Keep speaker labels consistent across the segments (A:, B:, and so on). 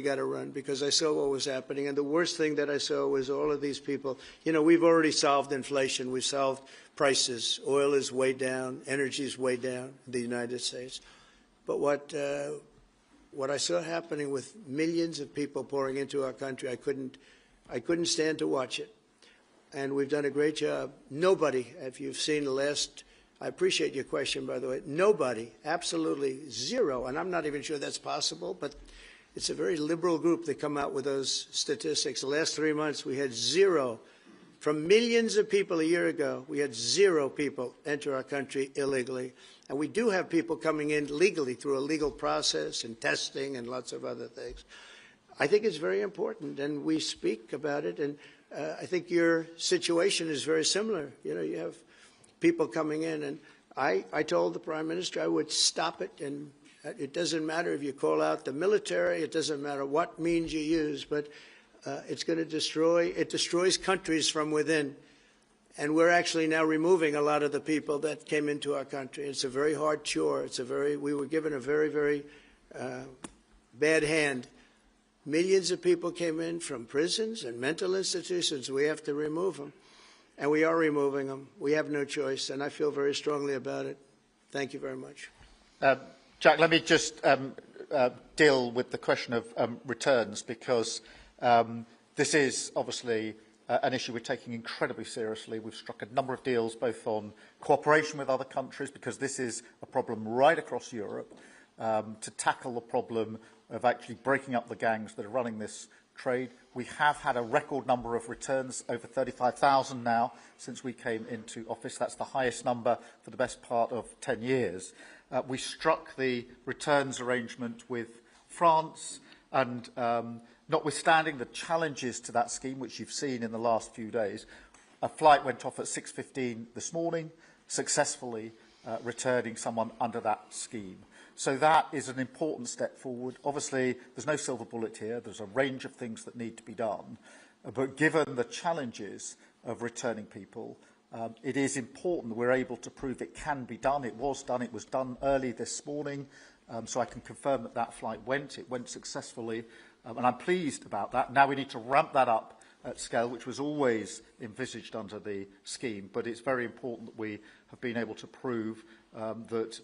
A: we got to run, because I saw what was happening. And the worst thing that I saw was all of these people. You know, we've already solved inflation. We've solved prices. Oil is way down. Energy is way down in the United States. But what I saw happening with millions of people pouring into our country, I couldn't stand to watch it. And we've done a great job. Nobody, if you've seen the last, I appreciate your question, by the way, nobody, absolutely zero, and I'm not even sure that's possible, but it's a very liberal group that come out with those statistics. The last 3 months, we had zero. From millions of people a year ago, we had zero people enter our country illegally. And we do have people coming in legally through a legal process and testing and lots of other things. I think it's very important, and we speak about it. And I think your situation is very similar. You know, you have people coming in, and I told the Prime Minister I would stop it, and it doesn't matter if you call out the military, it doesn't matter what means you use, but it's going to destroys countries from within. And we're actually now removing a lot of the people that came into our country. It's a very hard chore. We were given a very, very bad hand. Millions of people came in from prisons and mental institutions. We have to remove them. And we are removing them. We have no choice, and I feel very strongly about it. Thank you very much.
B: Jack, let me just deal with the question of returns, because this is obviously an issue we're taking incredibly seriously. We've struck a number of deals, both on cooperation with other countries, because this is a problem right across Europe, to tackle the problem of actually breaking up the gangs that are running this trade. We have had a record number of returns, over 35,000 now, since we came into office. That's the highest number for the best part of 10 years. We struck the returns arrangement with France, and notwithstanding the challenges to that scheme, which you've seen in the last few days, a flight went off at 6:15 this morning, successfully returning someone under that scheme. So that is an important step forward. Obviously, there's no silver bullet here. There's a range of things that need to be done. But given the challenges of returning people, it is important that we're able to prove it can be done. It was done. It was done early this morning. So I can confirm that that flight went. It went successfully. And I'm pleased about that. Now we need to ramp that up at scale, which was always envisaged under the scheme. But it's very important that we have been able to prove that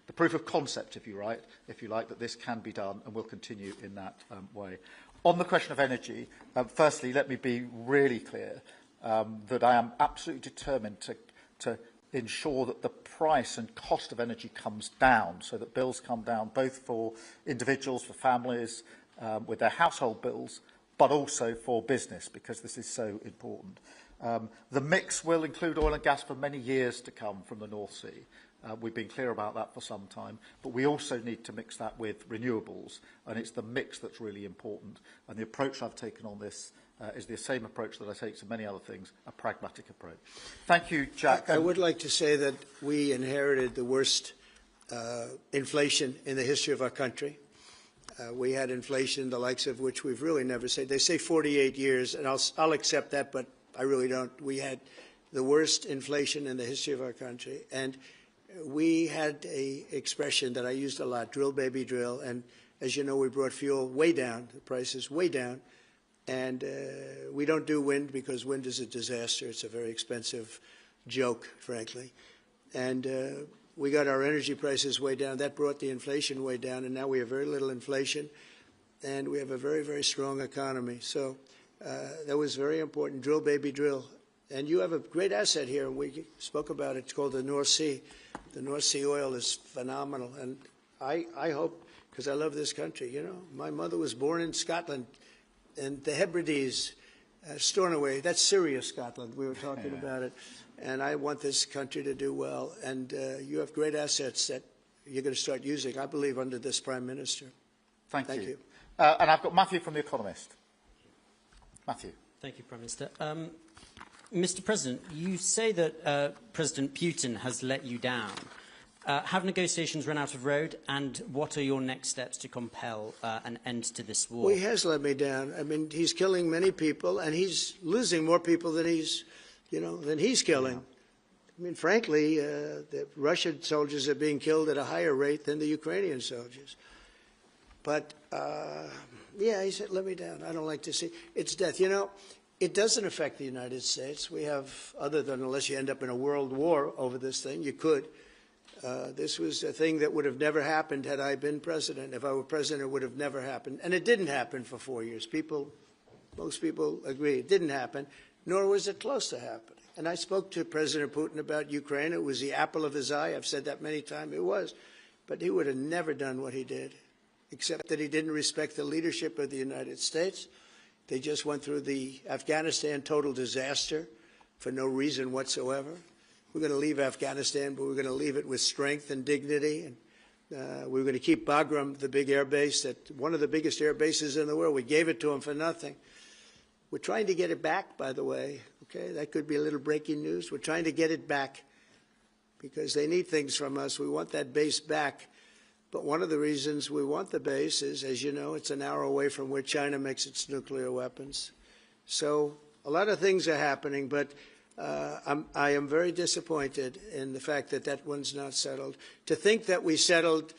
B: the proof of concept, if you like, that this can be done, and will continue in that way. On the question of energy, firstly, let me be really clear that I am absolutely determined to ensure that the price and cost of energy comes down, so that bills come down both for individuals, for families, with their household bills, but also for business, because this is so important. The mix will include oil and gas for many years to come from the North Sea. We've been clear about that for some time, but we also need to mix that with renewables, and it's the mix that's really important. And the approach I've taken on this is the same approach that I take to many other things, a pragmatic approach. Thank you, Jack.
A: I would like to say that we inherited the worst inflation in the history of our country. We had inflation, the likes of which we've really never seen. They say 48 years, and I'll accept that, but I really don't. We had the worst inflation in the history of our country. And we had an expression that I used a lot, drill, baby, drill. And as you know, we brought fuel way down, the prices way down. And we don't do wind because wind is a disaster. It's a very expensive joke, frankly. And we got our energy prices way down. That brought the inflation way down. And now we have very little inflation. And we have a very, very strong economy. So that was very important. Drill, baby, drill. And you have a great asset here. We spoke about it. It's called the North Sea. The North Sea oil is phenomenal. And I hope, because I love this country, you know, my mother was born in Scotland, and the Hebrides, Stornoway, that's serious Scotland. We were talking about it. And I want this country to do well. And you have great assets that you're going to start using, I believe, under this Prime Minister.
B: Thank you. And I've got Matthew from The Economist. Matthew.
C: Thank you, Prime Minister. Mr. President, you say that President Putin has let you down. Have negotiations run out of road, and what are your next steps to compel an end to this war?
A: Well, he has let me down. I mean, he's killing many people, and he's losing more people than he's killing. Yeah. I mean, frankly, the Russian soldiers are being killed at a higher rate than the Ukrainian soldiers. But, yeah, he said, let me down. I don't like to see. It's death. You know, it doesn't affect the United States. We have, other than unless you end up in a world war over this thing, you could. This was a thing that would have never happened had I been president. If I were president, it would have never happened. And it didn't happen for 4 years. Most people agree it didn't happen, nor was it close to happening. And I spoke to President Putin about Ukraine. It was the apple of his eye. I've said that many times. It was. But he would have never done what he did, except that he didn't respect the leadership of the United States. They just went through the Afghanistan total disaster for no reason whatsoever. We're going to leave Afghanistan, but we're going to leave it with strength and dignity. And we're going to keep Bagram, the big air base, one of the biggest air bases in the world. We gave it to them for nothing. We're trying to get it back, by the way. Okay, that could be a little breaking news. We're trying to get it back because they need things from us. We want that base back. But one of the reasons we want the base is, as you know, it's an hour away from where China makes its nuclear weapons. So a lot of things are happening, but I am very disappointed in the fact that that one's not settled. To think that we settled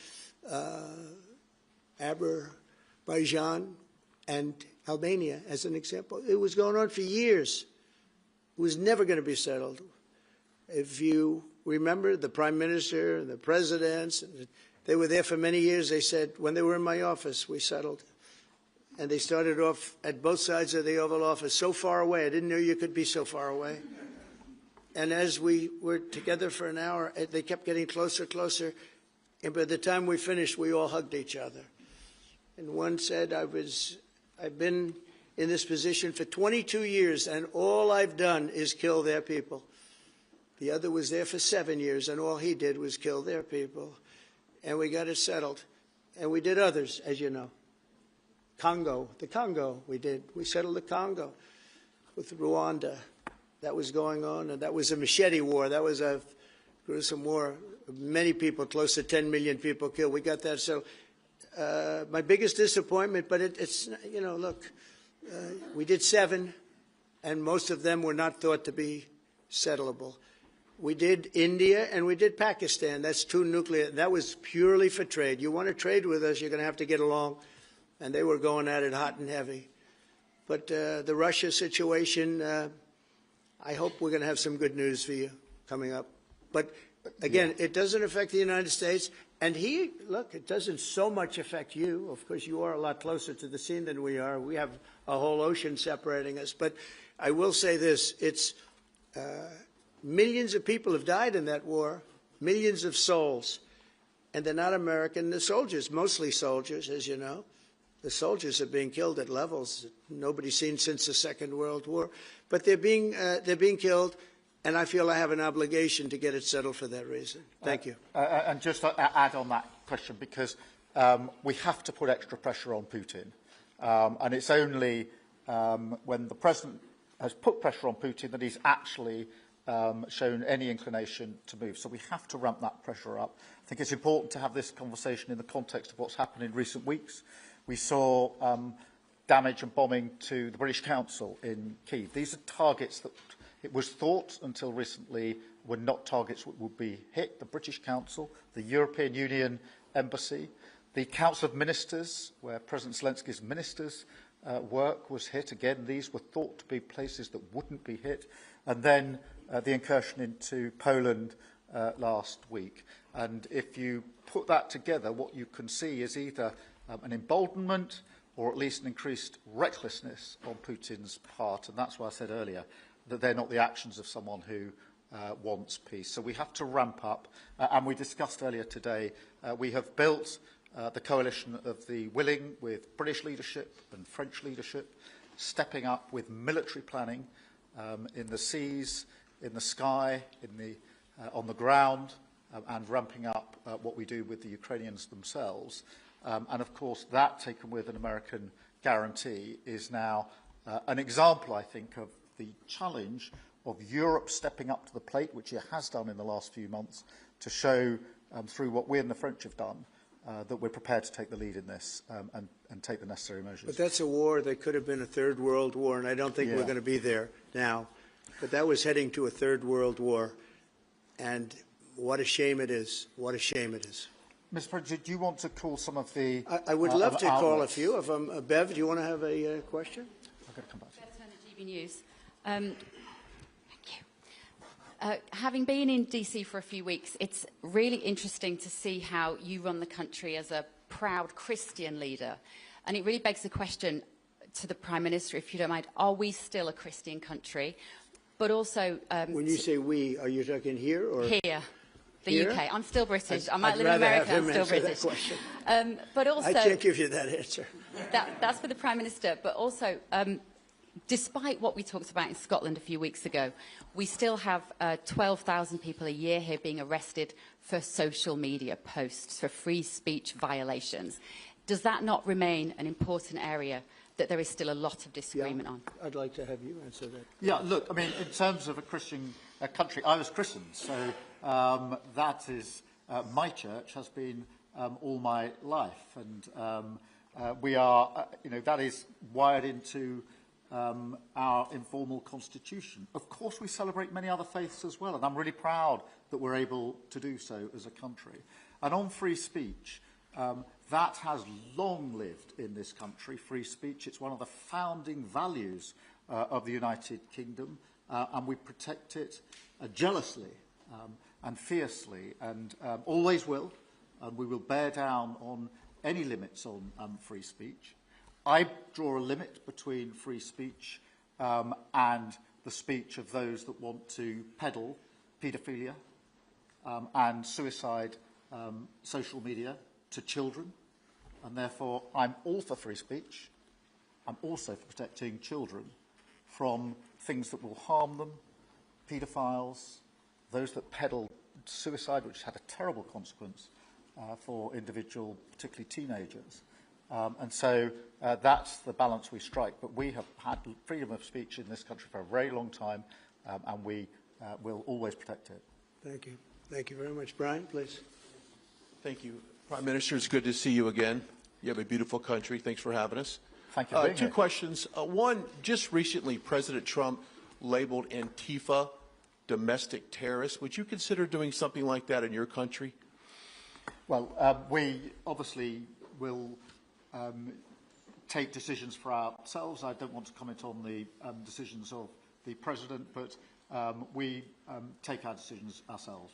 A: Azerbaijan and Albania, as an example, it was going on for years. It was never going to be settled. If you remember, the Prime Minister and the presidents, they were there for many years. They said, when they were in my office, we settled. And they started off at both sides of the Oval Office, so far away. I didn't know you could be so far away. And as we were together for an hour, they kept getting closer, closer. And by the time we finished, we all hugged each other. And one said, I've been in this position for 22 years, and all I've done is kill their people. The other was there for 7 years, and all he did was kill their people. And we got it settled. And we did others, as you know. The Congo, we settled the Congo with Rwanda. That was going on, and that was a machete war. That was a gruesome war. Many people, close to 10 million people killed. We got that. So my biggest disappointment, but it's, you know, look, we did 7, and most of them were not thought to be settleable. We did India and we did Pakistan. That's 2 nuclear. That was purely for trade. You want to trade with us, you're going to have to get along. And they were going at it hot and heavy. But the Russia situation, I hope we're going to have some good news for you coming up. But again, it doesn't affect the United States. And look, it doesn't so much affect you. Of course, you are a lot closer to the scene than we are. We have a whole ocean separating us. But I will say this, it's millions of people have died in that war, millions of souls. And they're not American. They're soldiers, mostly soldiers, as you know. The soldiers are being killed at levels that nobody's seen since the Second World War. But they're being killed, and I feel I have an obligation to get it settled for that reason. Thank you.
B: And just to add on that question, because we have to put extra pressure on Putin. And it's only when the President has put pressure on Putin that he's actually shown any inclination to move. So we have to ramp that pressure up. I think it's important to have this conversation in the context of what's happened in recent weeks. We saw damage and bombing to the British Council in Kyiv. These are targets that it was thought until recently were not targets that would be hit. The British Council, the European Union Embassy, the Council of Ministers, where President Zelensky's ministers work was hit. Again, these were thought to be places that wouldn't be hit. And then the incursion into Poland last week. And if you put that together, what you can see is either an emboldenment or at least an increased recklessness on Putin's part. And that's why I said earlier that they're not the actions of someone who wants peace. So we have to ramp up. And we discussed earlier today, we have built the coalition of the willing with British leadership and French leadership, stepping up with military planning in the seas, in the sky, on the ground, and ramping up what we do with the Ukrainians themselves. And of course, that taken with an American guarantee is now an example, I think, of the challenge of Europe stepping up to the plate, which it has done in the last few months, to show through what we and the French have done that we're prepared to take the lead in this and take the necessary measures.
A: But that's a war that could have been a third world war, and I don't think we're going to be there now. But that was heading to a third world war, and what a shame it is. What a shame it is.
B: Mr. President, do you want to call some of the
A: I would love to call a
B: outlets?
A: few of them. Bev, do you want to have a question?
B: I've got to come back to you.
D: Bev Turner, GB News. Thank you. Having been in DC for a few weeks, it's really interesting to see how you run the country as a proud Christian leader. And it really begs the question to the Prime Minister, if you don't mind, are we still a Christian country? But also...
A: When you say we, are you talking here or...
D: Here. The
A: Here?
D: UK. I'm still British. I might
A: I'd
D: live in
A: rather
D: America.
A: have
D: I'm
A: him
D: still
A: answer
D: British.
A: that question.
D: But also...
A: I can't give you that answer.
D: That's for the Prime Minister. But also, despite what we talked about in Scotland a few weeks ago, we still have 12,000 people a year here being arrested for social media posts, for free speech violations. Does that not remain an important area that there is still a lot of disagreement on?
A: I'd like to have you answer that.
B: Yeah, look, I mean, in terms of a Christian country, I was Christian, so that is, my church has been all my life, and we are, that is wired into our informal constitution. Of course, we celebrate many other faiths as well, and I'm really proud that we're able to do so as a country. And on free speech, that has long lived in this country, free speech. It's one of the founding values of the United Kingdom, and we protect it jealously and fiercely, and always will, and we will bear down on any limits on free speech. I draw a limit between free speech and the speech of those that want to peddle paedophilia and suicide social media to children, and therefore I'm all for free speech. I'm also for protecting children from things that will harm them, paedophiles, those that peddle suicide, which had a terrible consequence for individual, particularly teenagers. And so that's the balance we strike. But we have had freedom of speech in this country for a very long time, and we will always protect it.
A: Thank you. Thank you very much. Brian, please.
E: Thank you. Prime Minister, it's good to see you again. You have a beautiful country. Thanks for having us.
B: Thank you for being
E: Two
B: here.
E: questions. One, just recently, President Trump labeled Antifa domestic terrorists. Would you consider doing something like that in your country?
B: Well, we obviously will take decisions for ourselves. I don't want to comment on the decisions of the President, but we take our decisions ourselves.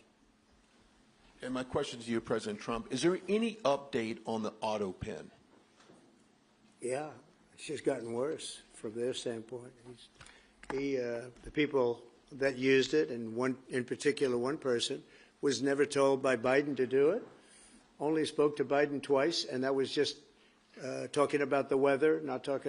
E: And my question to you, President Trump, is there any update on the auto pen?
A: Yeah, it's just gotten worse from their standpoint. The people that used it, and one in particular, one person, was never told by Biden to do it. Only spoke to Biden twice, and that was just talking about the weather, not talking